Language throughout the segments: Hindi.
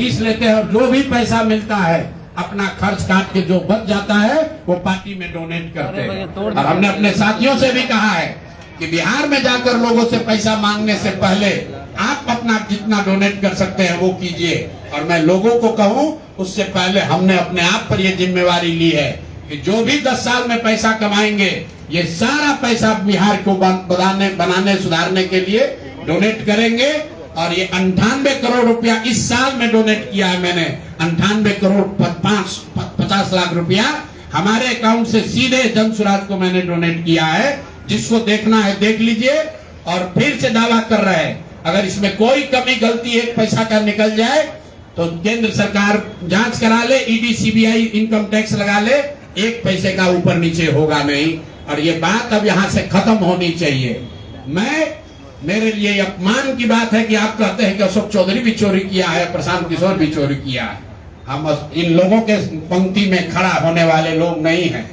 फीस लेते हैं और जो भी पैसा मिलता है अपना खर्च काट के जो बच जाता है वो पार्टी में डोनेट करते हैं। और हमने अपने साथियों से भी कहा है कि बिहार में जाकर लोगों से पैसा मांगने से पहले आप अपना जितना डोनेट कर सकते हैं वो कीजिए। और मैं लोगों को कहूं उससे पहले हमने अपने आप पर ये जिम्मेवारी ली है कि जो भी 10 साल में पैसा कमाएंगे ये सारा पैसा बिहार को बनाने सुधारने के लिए डोनेट करेंगे। और ये 98 करोड़ रुपया इस साल में डोनेट किया है मैंने। 98 करोड़ 50 लाख रुपया हमारे अकाउंट से सीधे जन सुराज को मैंने डोनेट किया है। जिसको देखना है देख लीजिए। और फिर से दावा कर रहे हैं अगर इसमें कोई कमी गलती एक पैसा का निकल जाए तो केंद्र सरकार जांच करा ले, ईडी सीबीआई इनकम टैक्स लगा ले, एक पैसे का ऊपर नीचे होगा नहीं। और ये बात अब यहाँ से खत्म होनी चाहिए। मेरे लिए अपमान की बात है कि आप कहते हैं कि अशोक चौधरी भी चोरी किया है, प्रशांत किशोर भी चोरी किया है। हम इन लोगों के पंक्ति में खड़ा होने वाले लोग नहीं हैं।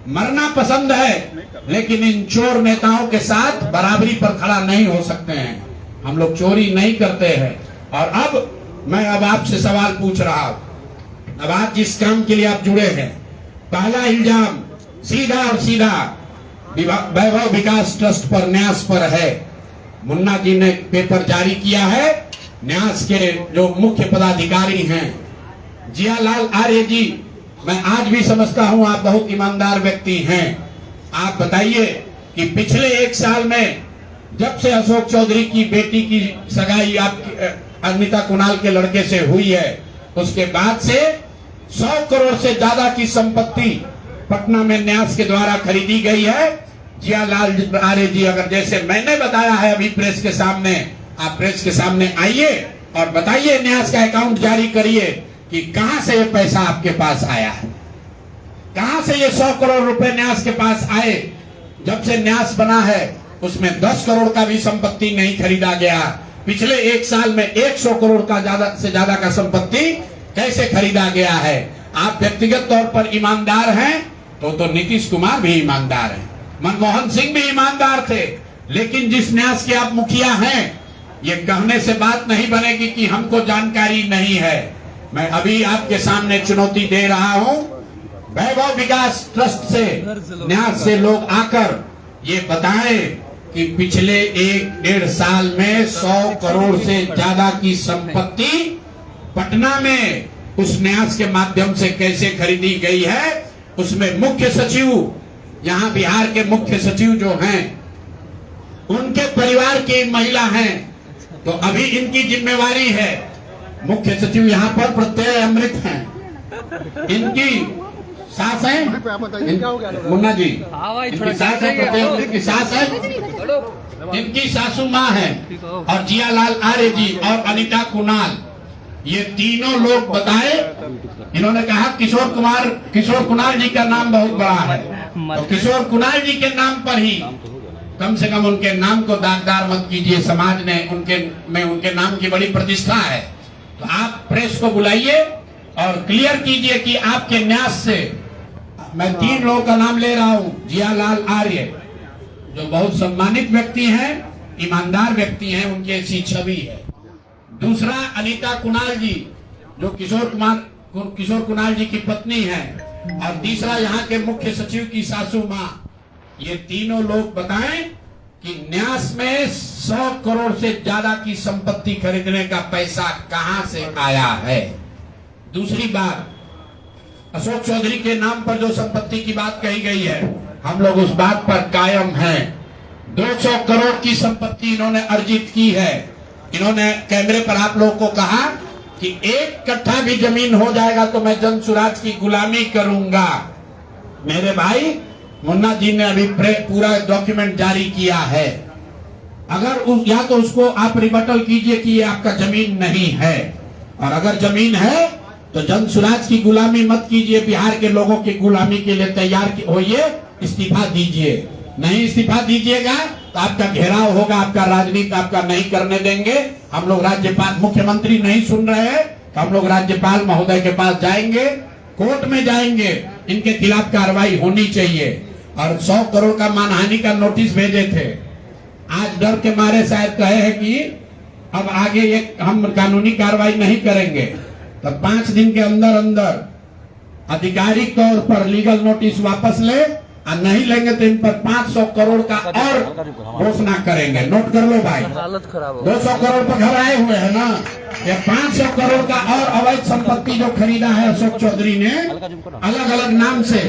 मरना पसंद है लेकिन इन चोर नेताओं के साथ बराबरी पर खड़ा नहीं हो सकते हैं। हम लोग चोरी नहीं करते हैं। और अब मैं आपसे सवाल पूछ रहा हूं। अब आप जिस काम के लिए आप जुड़े हैं, पहला इल्जाम सीधा और सीधा वैभव विकास ट्रस्ट पर, न्यास पर है। मुन्ना जी ने पेपर जारी किया है। न्यास के जो मुख्य पदाधिकारी हैं जियालाल आर्य जी, मैं आज भी समझता हूं आप बहुत ईमानदार व्यक्ति हैं। आप बताइए कि पिछले 1 साल में जब से अशोक चौधरी की बेटी की सगाई आपकी अनिता कुणाल के लड़के से हुई है उसके बाद से 100 करोड़ से ज्यादा की संपत्ति पटना में न्यास के द्वारा खरीदी गई है। जियालाल आर्य जी, अगर जैसे मैंने बताया है अभी प्रेस के सामने, आप प्रेस के सामने आइए और बताइए, न्यास का अकाउंट जारी करिए कि कहां से ये पैसा आपके पास आया है, कहां से ये 100 करोड़ रुपए न्यास के पास आए। जब से न्यास बना है उसमें 10 करोड़ का भी संपत्ति नहीं खरीदा गया। पिछले 1 साल में 100 करोड़ का ज्यादा का संपत्ति कैसे खरीदा गया है। आप व्यक्तिगत तौर पर ईमानदार हैं तो नीतीश कुमार भी ईमानदार है, मनमोहन सिंह भी ईमानदार थे। लेकिन जिस न्यास के आप मुखिया हैं, ये कहने से बात नहीं बनेगी कि हमको जानकारी नहीं है। मैं अभी आपके सामने चुनौती दे रहा हूं, वैभव विकास ट्रस्ट से, न्यास से लोग आकर ये बताएं कि पिछले 1-1.5 साल में 100 करोड़ से ज्यादा की संपत्ति पटना में उस न्यास के माध्यम से कैसे खरीदी गई है। उसमें मुख्य सचिव, यहाँ बिहार के मुख्य सचिव जो हैं उनके परिवार की महिला हैं, तो अभी इनकी जिम्मेवारी है। मुख्य सचिव यहाँ पर प्रत्यय अमृत हैं, इनकी सास है मुन्ना जी, इनकी सास है प्रत्यय अमृत की सास है, इनकी सासू माँ है। और जियालाल आर्य जी और अनिता कुणाल, ये तीनों लोग बताए। इन्होंने कहा किशोर कुणाल जी का नाम बहुत बड़ा है, तो किशोर कुणाल जी के नाम पर ही कम से कम उनके नाम को दागदार मत कीजिए। समाज ने उनके नाम की बड़ी प्रतिष्ठा है। तो आप प्रेस को बुलाइए और क्लियर कीजिए कि आपके न्यास से, मैं 3 लोगों का नाम ले रहा हूं। जियालाल आर्य जो बहुत सम्मानित व्यक्ति हैं, ईमानदार व्यक्ति हैं, उनकी ऐसी छवि है। दूसरा अनिता कुणाल जी जो किशोर कुणाल जी की पत्नी है। और तीसरा यहाँ के मुख्य सचिव की सासू माँ। ये तीनों लोग बताएं कि न्यास में 100 करोड़ से ज्यादा की संपत्ति खरीदने का पैसा कहां से आया है। दूसरी बात, अशोक चौधरी के नाम पर जो संपत्ति की बात कही गई है, हम लोग उस बात पर कायम हैं। 200 करोड़ की संपत्ति इन्होंने अर्जित की है। इन्होंने कैमरे पर आप लोगों को कहा कि 1 कट्ठा भी जमीन हो जाएगा तो मैं जन सुराज की गुलामी करूंगा। मेरे भाई, मुन्ना जी ने अभी पूरा डॉक्यूमेंट जारी किया है। अगर या तो उसको आप रिबटल कीजिए कि ये आपका जमीन नहीं है, और अगर जमीन है तो जन सुराज की गुलामी मत कीजिए, बिहार के लोगों की गुलामी के लिए तैयार होइए, इस्तीफा दीजिए। नहीं इस्तीफा दीजिएगा तो आपका घेराव होगा, आपका राजनीति आपका नहीं करने देंगे। हम लोग राज्यपाल, मुख्यमंत्री नहीं सुन रहे हैं तो हम लोग राज्यपाल महोदय के पास जाएंगे, कोर्ट में जाएंगे, इनके खिलाफ कार्रवाई होनी चाहिए। और 100 करोड़ का मानहानि का नोटिस भेजे थे। आज डर के मारे शायद कहे हैं कि अब आगे हम कानूनी कार्रवाई नहीं करेंगे। तो 5 दिन के अंदर अंदर आधिकारिक तौर पर लीगल नोटिस वापस ले, और नहीं लेंगे तो इन पर 500 करोड़ का और घोषणा करेंगे। नोट कर लो भाई, 200 करोड़ पर घर आए हुए हैं ना, ये 500 करोड़ का और अवैध संपत्ति जो खरीदा है अशोक चौधरी ने अलग अलग नाम से,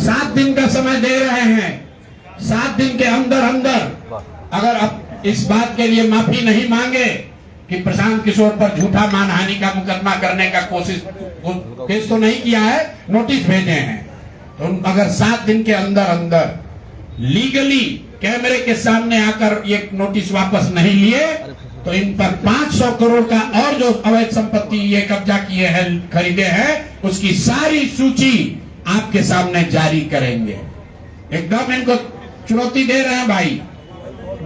7 दिन का समय दे रहे हैं। 7 दिन के अंदर अंदर अगर अब इस बात के लिए माफी नहीं मांगे कि प्रशांत किशोर पर झूठा मानहानि का मुकदमा करने का केस तो नहीं किया है, नोटिस भेजे हैं, तो अगर 7 दिन के अंदर अंदर लीगली कैमरे के सामने आकर ये नोटिस वापस नहीं लिए तो इन पर 500 करोड़ का और जो अवैध संपत्ति ये कब्जा किए हैं, खरीदे हैं, उसकी सारी सूची आपके सामने जारी करेंगे। एकदम इनको चुनौती दे रहे हैं भाई।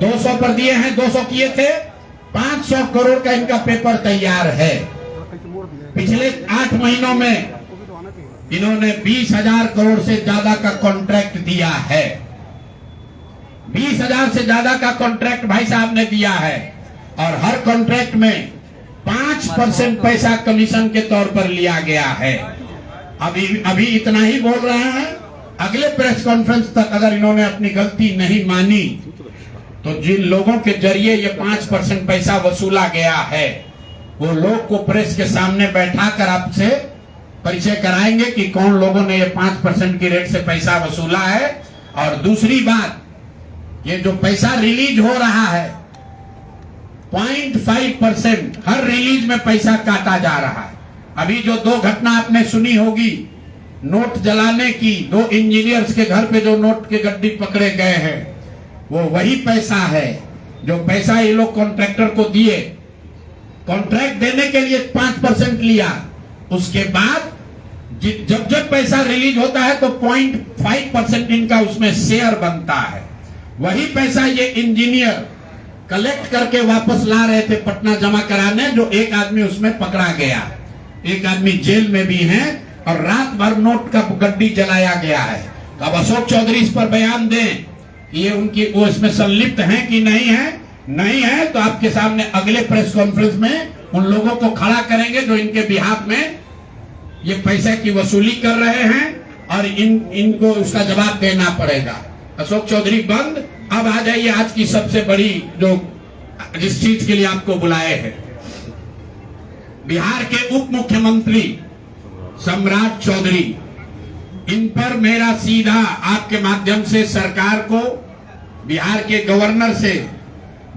200 पर दिए हैं, 200 किए थे, 500 करोड़ का इनका पेपर तैयार है। पिछले 8 महीनों में इन्होंने 20,000 करोड़ से ज्यादा का कॉन्ट्रैक्ट दिया है। 20,000 से ज्यादा का कॉन्ट्रैक्ट भाई साहब ने दिया है, और हर कॉन्ट्रैक्ट में 5% पैसा कमीशन के तौर पर लिया गया है। अभी इतना ही बोल रहे हैं, अगले प्रेस कॉन्फ्रेंस तक अगर इन्होंने अपनी गलती नहीं मानी तो जिन लोगों के जरिए ये 5% पैसा वसूला गया है वो लोग को प्रेस के सामने बैठाकर आपसे परिचय कराएंगे कि कौन लोगों ने ये 5% की रेट से पैसा वसूला है। और दूसरी बात, ये जो पैसा रिलीज हो रहा है 0.5% हर रिलीज में पैसा काटा जा रहा है। अभी जो 2 घटना आपने सुनी होगी नोट जलाने की, 2 इंजीनियर्स के घर पे जो नोट के गड्डी पकड़े गए हैं, वो वही पैसा है जो पैसा ये लोग कॉन्ट्रैक्टर को दिए, कॉन्ट्रैक्ट देने के लिए 5% लिया, उसके बाद जब जब पैसा रिलीज होता है तो 0.5% इनका उसमें शेयर बनता है। वही पैसा ये इंजीनियर कलेक्ट करके वापस ला रहे थे पटना जमा कराने, जो एक आदमी उसमें पकड़ा गया, एक आदमी जेल में भी है, और रात भर नोट का गड्डी जलाया गया है। तो अब अशोक चौधरी इस पर बयान दें कि ये उनकी वो इसमें संलिप्त हैं कि नहीं है। नहीं है तो आपके सामने अगले प्रेस कॉन्फ्रेंस में उन लोगों को खड़ा करेंगे जो इनके बिहाफ में ये पैसे की वसूली कर रहे हैं, और इनको उसका जवाब देना पड़ेगा। अशोक चौधरी बंद। अब आ जाइए आज की सबसे बड़ी जो जिस चीज के लिए आपको बुलाए हैं, बिहार के उप मुख्यमंत्री सम्राट चौधरी, इन पर मेरा सीधा आपके माध्यम से सरकार को, बिहार के गवर्नर से,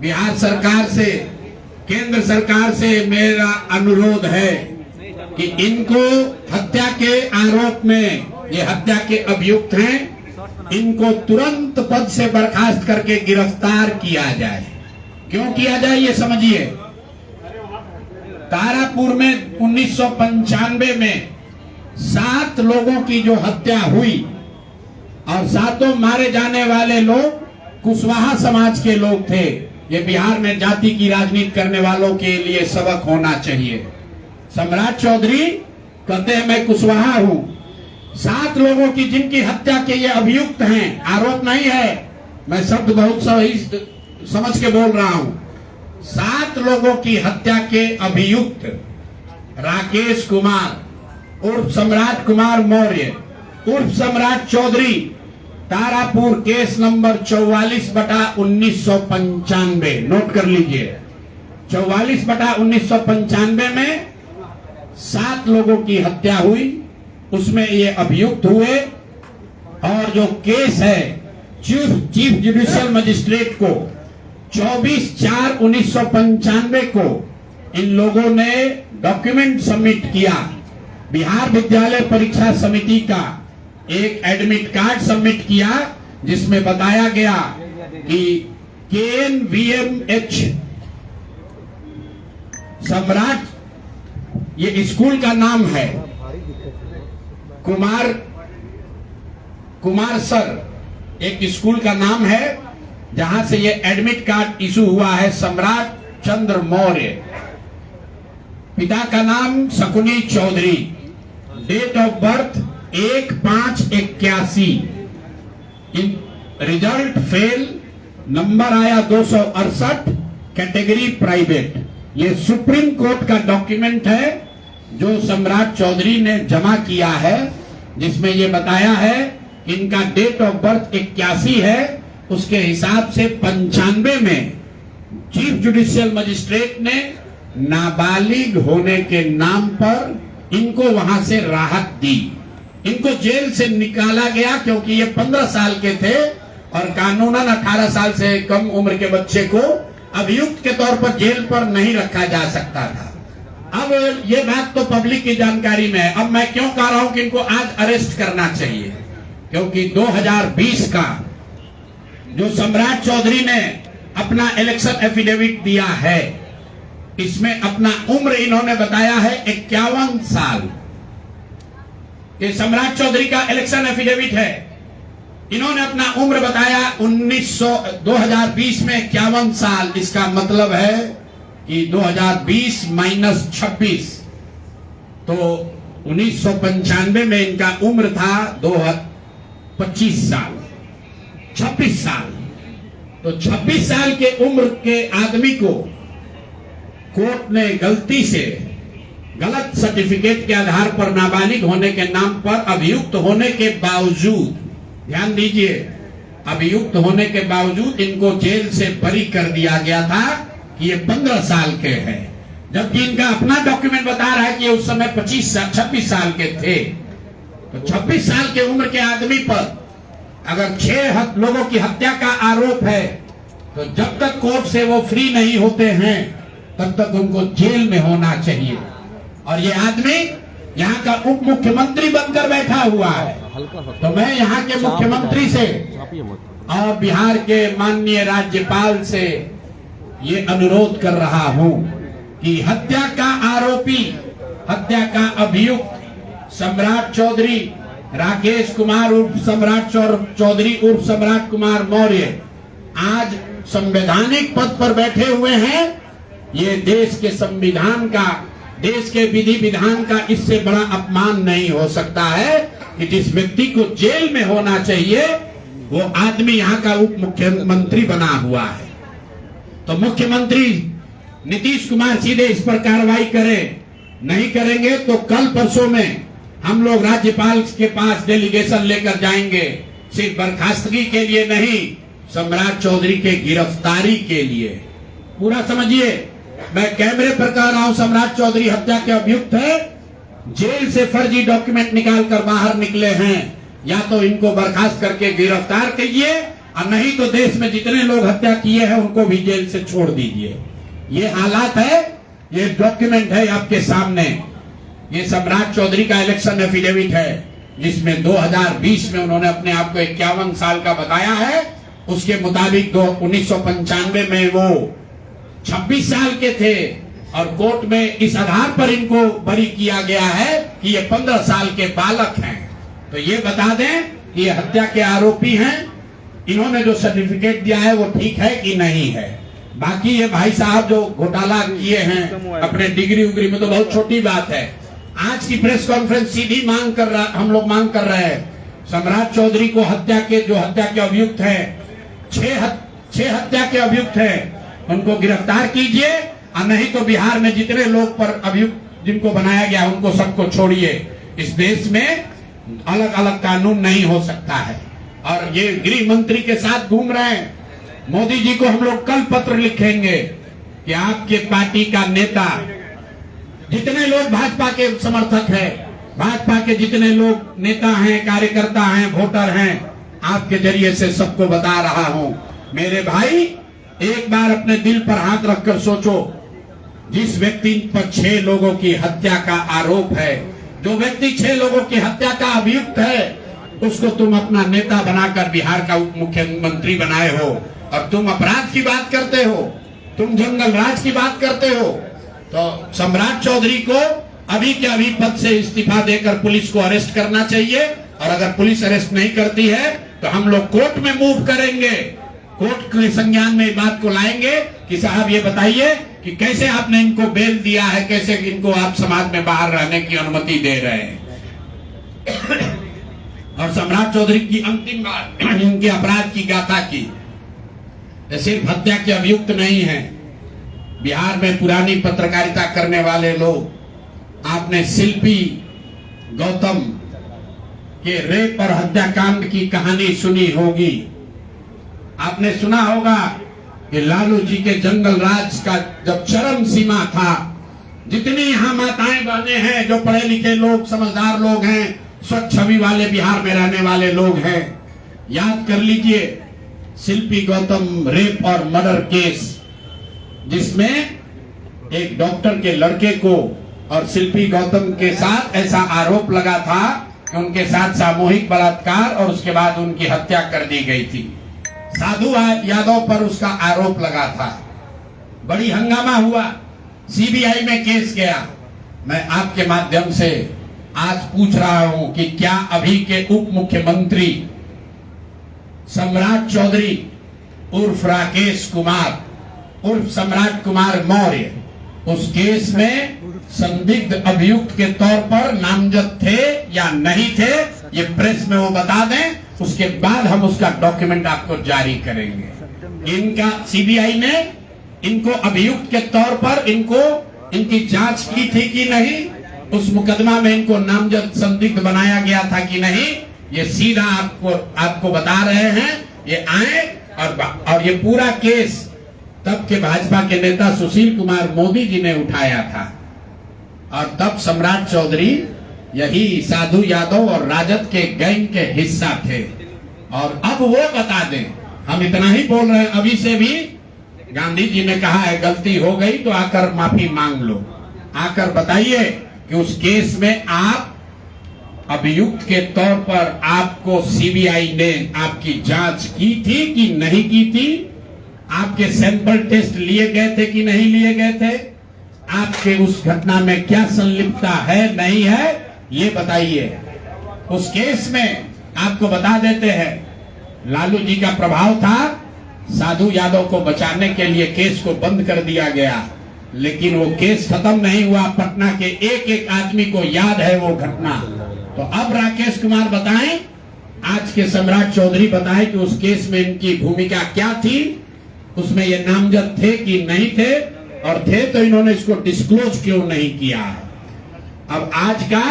बिहार सरकार से, केंद्र सरकार से मेरा अनुरोध है कि इनको हत्या के आरोप में, ये हत्या के अभियुक्त हैं, इनको तुरंत पद से बर्खास्त करके गिरफ्तार किया जाए। क्यों किया जाए ये समझिए। तारापुर में 1995 में 7 लोगों की जो हत्या हुई, और 7 मारे जाने वाले लोग कुशवाहा समाज के लोग थे। ये बिहार में जाति की राजनीति करने वालों के लिए सबक होना चाहिए। सम्राट चौधरी कहते हैं मैं कुशवाहा हूं। 7 लोगों की जिनकी हत्या के ये अभियुक्त हैं, आरोप नहीं है, मैं शब्द बहुत सही समझ के बोल रहा हूं। 7 लोगों की हत्या के अभियुक्त राकेश कुमार उर्फ सम्राट कुमार मौर्य उर्फ Samrat Choudhary, Tarapur, case number 44/1995, note कर लीजिए। 44/1995 में 7 लोगों की हत्या हुई, उसमें ये अभियुक्त हुए, और जो केस है चीफ जुडिशियल मजिस्ट्रेट को 24/4/1995 को इन लोगों ने डॉक्यूमेंट सबमिट किया। बिहार विद्यालय परीक्षा समिति का एक एडमिट कार्ड सबमिट किया, जिसमें बताया गया कि KNVMH सम्राट, ये स्कूल का नाम है, कुमार सर एक स्कूल का नाम है, जहां से ये एडमिट कार्ड इशू हुआ है। सम्राट चंद्र मौर्य, पिता का नाम Shakuni Choudhary, date of birth 1/5/81, result fail, number आया 268, कैटेगरी प्राइवेट। ये सुप्रीम कोर्ट का डॉक्यूमेंट है, जो सम्राट चौधरी ने जमा किया है, जिसमें ये बताया है कि इनका डेट ऑफ बर्थ 81 है, उसके हिसाब से 95 में चीफ जुडिशियल मजिस्ट्रेट ने नाबालिग होने के नाम पर इनको वहां से राहत दी। इनको जेल से निकाला गया क्योंकि ये 15 साल के थे और कानूनन 18 साल से कम उम्र के बच्चे को अभियुक्त के तौर पर जेल पर नहीं रखा जा सकता था। अब ये बात तो पब्लिक की जानकारी में है। अब मैं क्यों कह रहा हूं कि इनको आज अरेस्ट करना चाहिए, क्योंकि 2020 का जो सम्राट चौधरी ने अपना इलेक्शन एफिडेविट दिया है, इसमें अपना उम्र इन्होंने बताया है 51 साल। ये सम्राट चौधरी का इलेक्शन एफिडेविट है। इन्होंने अपना उम्र बताया 2020 में 51 साल। इसका मतलब है कि 2020 माइनस 26, तो 1995 में इनका उम्र था 25 साल, 26 साल। तो 26 साल के उम्र के आदमी को कोर्ट ने गलती से गलत सर्टिफिकेट के आधार पर नाबालिग होने के नाम पर अभियुक्त होने के बावजूद, ध्यान दीजिए, अभियुक्त होने के बावजूद इनको जेल से बरी कर दिया गया था कि ये 15 साल के हैं, जबकि इनका अपना डॉक्यूमेंट बता रहा है कि उस समय 26 साल के थे। तो 26 साल के उम्र के आदमी पर अगर 6 लोगों की हत्या का आरोप है, तो जब तक कोर्ट से वो फ्री नहीं होते हैं तब तक उनको जेल में होना चाहिए। और ये आदमी यहाँ का उप मुख्यमंत्री बनकर बैठा हुआ है। तो मैं यहाँ के मुख्यमंत्री से और बिहार के माननीय राज्यपाल से ये अनुरोध कर रहा हूँ कि हत्या का आरोपी, हत्या का अभियुक्त सम्राट चौधरी, राकेश कुमार उर्फ सम्राट चौधरी उर्फ सम्राट कुमार मौर्य आज संवैधानिक पद पर बैठे हुए हैं। ये देश के संविधान का, देश के विधि विधान का इससे बड़ा अपमान नहीं हो सकता है कि जिस व्यक्ति को जेल में होना चाहिए वो आदमी यहाँ का उप मुख्यमंत्री बना हुआ है। तो मुख्यमंत्री नीतीश कुमार सीधे इस पर कार्रवाई करें। नहीं करेंगे तो कल परसों में हम लोग राज्यपाल के पास डेलीगेशन लेकर जाएंगे, सिर्फ बर्खास्तगी के लिए नहीं, सम्राट चौधरी के गिरफ्तारी के लिए। पूरा समझिए, मैं कैमरे पर कह रहा हूं, सम्राट चौधरी हत्या के अभियुक्त है, जेल से फर्जी डॉक्यूमेंट निकाल कर बाहर निकले हैं। या तो इनको बर्खास्त करके गिरफ्तार कीजिए और नहीं तो देश में जितने लोग हत्या किए हैं उनको भी जेल से छोड़ दीजिए। ये हालात है, ये डॉक्यूमेंट है आपके सामने। ये सम्राट चौधरी का इलेक्शन एफिडेविट है, जिसमें 2020 में उन्होंने अपने आप को 51 साल का बताया है। उसके मुताबिक 1995 में वो 26 साल के थे और कोर्ट में इस आधार पर इनको बरी किया गया है कि ये 15 साल के बालक हैं। तो ये बता दें कि ये हत्या के आरोपी हैं। इन्होंने जो सर्टिफिकेट दिया है वो ठीक है कि नहीं है। बाकी ये भाई साहब जो घोटाला किए हैं अपने डिग्री उग्री में, तो बहुत छोटी बात है। आज की प्रेस कॉन्फ्रेंस सीधी हम लोग मांग कर रहे हैं, सम्राट चौधरी को हत्या के अभियुक्त हैं, 6 हत्या के अभियुक्त हैं, उनको गिरफ्तार कीजिए और नहीं तो बिहार में जितने लोग पर अभियुक्त जिनको बनाया गया उनको सबको छोड़िए। इस देश में अलग अलग कानून नहीं हो सकता है। और ये गृह मंत्री के साथ घूम रहे हैं। मोदी जी को हम लोग कल पत्र लिखेंगे कि आपके पार्टी का नेता, जितने लोग भाजपा के समर्थक हैं, भाजपा के जितने लोग नेता हैं, कार्यकर्ता हैं, वोटर हैं, आपके जरिए से सबको बता रहा हूं, मेरे भाई एक बार अपने दिल पर हाथ रखकर सोचो, जिस व्यक्ति पर 6 लोगों की हत्या का आरोप है, जो व्यक्ति 6 लोगों की हत्या का अभियुक्त है, उसको तुम अपना नेता बनाकर बिहार का उप मुख्यमंत्री बनाए हो और तुम अपराध की बात करते हो, तुम जंगल राज की बात करते हो। तो सम्राट चौधरी को अभी के अभी पद से इस्तीफा देकर पुलिस को अरेस्ट करना चाहिए। और अगर पुलिस अरेस्ट नहीं करती है तो हम लोग कोर्ट में मूव करेंगे, कोर्ट के संज्ञान में बात को लाएंगे कि साहब ये बताइए कि कैसे आपने इनको बेल दिया है, कैसे इनको आप समाज में बाहर रहने की अनुमति दे रहे हैं। और सम्राट चौधरी की अंतिम बात इनके अपराध की गाथा की, सिर्फ हत्या के अभियुक्त नहीं है। बिहार में पुरानी पत्रकारिता करने वाले लोग, आपने शिल्पी गौतम के रेप और हत्याकांड की कहानी सुनी होगी। आपने सुना होगा कि लालू जी के जंगल राज का जब चरम सीमा था, जितनी यहाँ माताएं बहनें हैं, जो पढ़े लिखे लोग, समझदार लोग हैं, स्वच्छ छवि वाले बिहार में रहने वाले लोग हैं, याद कर लीजिए शिल्पी गौतम रेप और मर्डर केस, जिसमें एक डॉक्टर के लड़के को और शिल्पी गौतम के साथ ऐसा आरोप लगा था कि उनके साथ सामूहिक बलात्कार और उसके बाद उनकी हत्या कर दी गई थी। साधु यादव पर उसका आरोप लगा था, बड़ी हंगामा हुआ, सीबीआई में केस गया। मैं आपके माध्यम से आज पूछ रहा हूं कि क्या अभी के उप मुख्यमंत्री सम्राट चौधरी उर्फ राकेश कुमार उर्फ सम्राट कुमार मौर्य उस केस में संदिग्ध अभियुक्त के तौर पर नामजद थे या नहीं थे, ये प्रेस में वो बता दें, उसके बाद हम उसका डॉक्यूमेंट आपको जारी करेंगे। इनका सीबीआई ने इनको अभियुक्त के तौर पर इनकी जांच की थी कि नहीं, उस मुकदमा में इनको नामजद संदिग्ध बनाया गया था कि नहीं, ये सीधा आपको बता रहे हैं। ये आए और ये पूरा केस तब के भाजपा के नेता सुशील कुमार मोदी जी ने उठाया था, और तब सम्राट चौधरी यही साधु यादव और राजद के गैंग के हिस्सा थे। और अब वो बता दें, हम इतना ही बोल रहे हैं, अभी से भी गांधी जी ने कहा है गलती हो गई तो आकर माफी मांग लो, आकर बताइए कि उस केस में आप अभियुक्त के तौर पर आपको सीबीआई ने आपकी जांच की थी कि नहीं की थी, आपके सैंपल टेस्ट लिए गए थे कि नहीं लिए गए थे, आपके उस घटना में क्या संलिप्तता है नहीं है, ये बताइए। उस केस में आपको बता देते हैं, लालू जी का प्रभाव था, साधु यादव को बचाने के लिए केस को बंद कर दिया गया, लेकिन वो केस खत्म नहीं हुआ। पटना के एक एक आदमी को याद है वो घटना। तो अब राकेश कुमार बताएं, आज के सम्राट चौधरी बताएं कि उस केस में इनकी भूमिका क्या थी, उसमें ये नामजद थे कि नहीं थे, और थे तो इन्होंने इसको डिस्क्लोज क्यों नहीं किया। अब आज का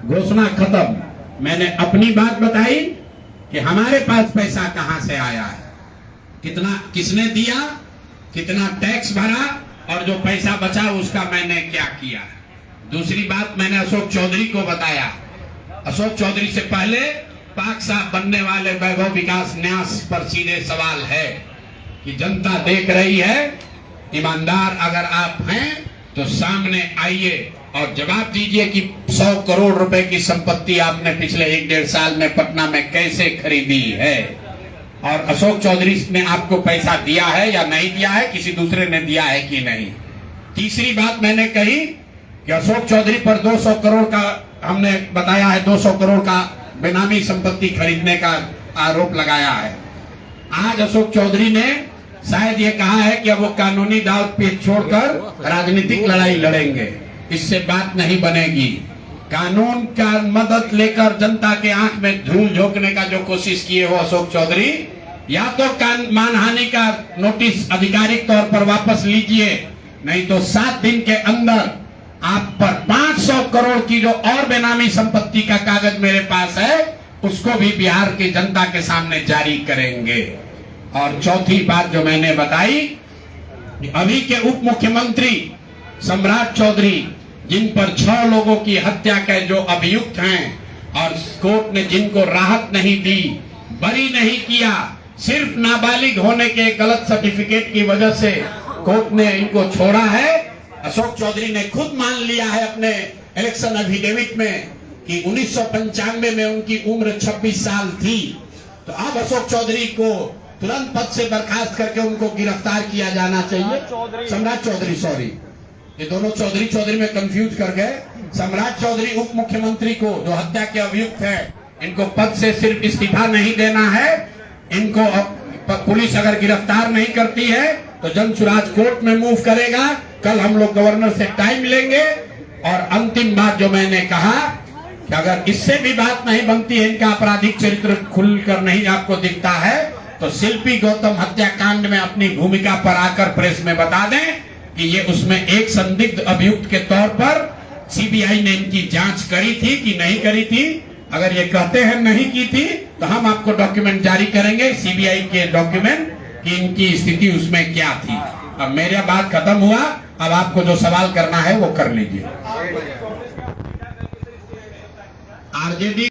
घोषणा खत्म। मैंने अपनी बात बताई कि हमारे पास पैसा कहां से आया है, कितना किसने दिया, कितना टैक्स भरा, और जो पैसा बचा उसका मैंने क्या किया। दूसरी बात मैंने अशोक चौधरी को बताया। अशोक चौधरी से पहले पाक साहब बनने वाले वैभव विकास न्यास पर सीधे सवाल है कि जनता देख रही है, ईमानदार अगर आप हैं तो सामने आइए और जवाब दीजिए कि 100 करोड़ रुपए की संपत्ति आपने पिछले 1-1.5 साल में पटना में कैसे खरीदी है, और अशोक चौधरी ने आपको पैसा दिया है या नहीं दिया है, किसी दूसरे ने दिया है कि नहीं। तीसरी बात मैंने कही कि अशोक चौधरी पर 200 करोड़ का हमने बताया है, 200 करोड़ का बेनामी संपत्ति खरीदने का आरोप लगाया है। आज अशोक चौधरी ने शायद ये कहा है कि अब वो कानूनी दाव पेच छोड़कर राजनीतिक लड़ाई लड़ेंगे। इससे बात नहीं बनेगी। कानून का मदद लेकर जनता के आंख में धूल झोंकने का जो कोशिश किए हो अशोक चौधरी, या तो मानहानि का नोटिस आधिकारिक तौर पर वापस लीजिए, नहीं तो 7 दिन के अंदर आप पर 500 करोड़ की जो और बेनामी संपत्ति का कागज मेरे पास है, उसको भी बिहार की जनता के सामने जारी करेंगे। और चौथी बात जो मैंने बताई, अभी के उप मुख्यमंत्री सम्राट चौधरी, जिन पर 6 लोगों की हत्या के जो अभियुक्त हैं, और कोर्ट ने जिनको राहत नहीं दी, बरी नहीं किया, सिर्फ नाबालिग होने के गलत सर्टिफिकेट की वजह से कोर्ट ने इनको छोड़ा है। अशोक चौधरी ने खुद मान लिया है अपने इलेक्शन एफिडेविट में कि 1995 में उनकी उम्र 26 साल थी। तो अब अशोक चौधरी को तुरंत पद से बर्खास्त करके उनको गिरफ्तार किया जाना चाहिए। सम्राट चौधरी, सॉरी, ये दोनों चौधरी में कंफ्यूज कर गए। सम्राट चौधरी उप मुख्यमंत्री को जो हत्या के अभियुक्त है, इनको पद से सिर्फ इस्तीफा नहीं देना है, इनको पुलिस अगर गिरफ्तार नहीं करती है तो जन सुराज कोर्ट में मूव करेगा। कल हम लोग गवर्नर से टाइम लेंगे। और अंतिम बात जो मैंने कहा कि अगर इससे भी बात नहीं बनती है, इनका आपराधिक चरित्र खुलकर नहीं आपको दिखता है, तो शिल्पी गौतम हत्याकांड में अपनी भूमिका पर आकर प्रेस में बता दें कि ये उसमें एक संदिग्ध अभियुक्त के तौर पर सीबीआई ने इनकी जांच करी थी कि नहीं करी थी। अगर ये कहते हैं नहीं की थी तो हम आपको डॉक्यूमेंट जारी करेंगे, सीबीआई के डॉक्यूमेंट, कि इनकी स्थिति उसमें क्या थी। अब मेरा बात खत्म हुआ, अब आपको जो सवाल करना है वो कर लीजिए। आरजेडी